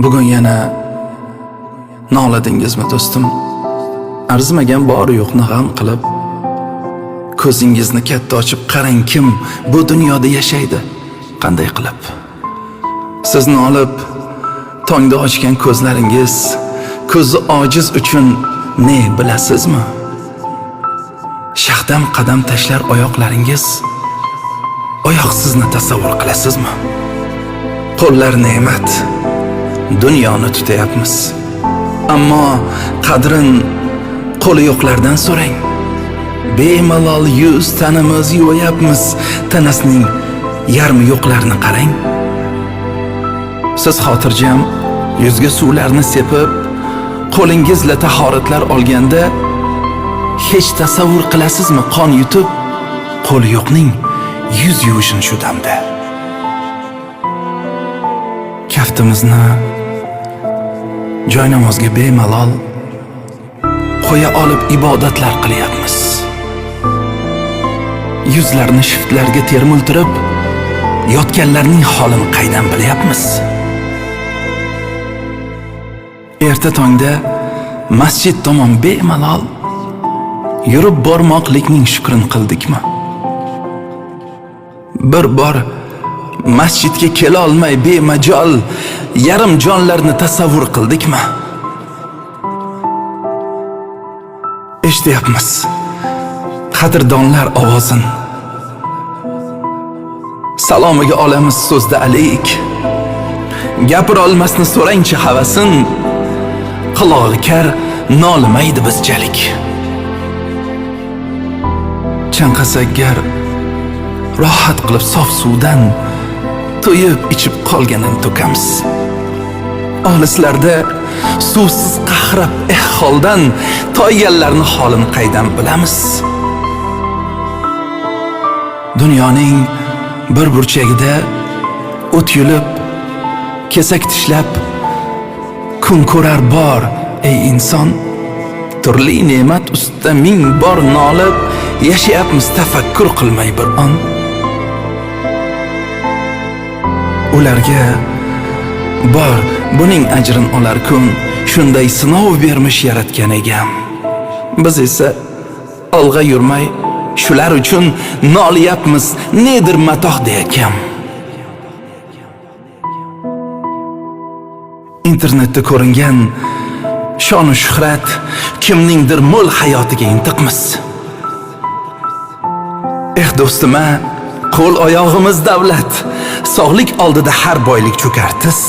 Bugun yana noladingizmi do'stim? Arzimagan bori yo'qni g'am qilib, ko'zingizni katta ochib qarang, kim bu dunyoda yashaydi, qanday qilib? Sizni olib tongda ochgan ko'zlaringiz, ko'zi ojiz uchun ne bilasizmi? Shaxdam qadam tashlar oyoqlaringiz, oyoqsizni tasavvur qilasizmi? Qo'llar ne'mat, dunyoni tutayapmiz. Ammo qadrin qo'li yo'qlardan so'rang. Bemalol yuz tanimiz yuvayapmiz, tanasining yarmi yo'qlarini qarang. Siz xotirjam yuzga suvlarni sepib, qo'lingizla tahoratlar olganda hech tasavvur qilasizmi qon yutib, qo'li yo'qning yuz yuvishini shu damda? Kaftimizni joynamozga bemalol qo'ya olib ibodatlar qilyapmiz. Yuzlarni shiftlarga termultirib, yotganlarning holini qaydan bilyapmiz? Erta tongda masjid tomon bemalol yurib bormoqlikning shukrini qildikmi? Bir bor masjidga kela olmay bemajol yarim jonlarni tasavvur qildikmi? Eshityapmiz qadrdonlar ovozin. Salomiga olamiz so'zda alayk. Gapira olmasni so'rangchi havasin. Qulog'i kar nolimaydi bizchalik. Chanqasak gar rohat qilib sof suvdan to'yib ichib qolganin to'kamiz. Olislarda suvsiz qahrab holdan toyganlarni holini qaydan bilamiz? Dunyoning bir burchagida o't yulib, kesak tishlab kun ko'rar bor ey inson. Turli ne'mat ustida ming bor nolib yashayapmiz tafakkur qilmay bir on. Ularga bor buning ajrin olar kun, shunday sinov bermish yaratgan egam. Biz esa olg'a yurmay shular uchun nolyapmiz, nedir matoh deyakam. Internetda ko'ringan shonu shuhrat kimningdir mo'l hayotiga intiqmiz. Do'stim, qo'l oyog'imiz davlat, sog'lik oldida har boylik cho'kartiz.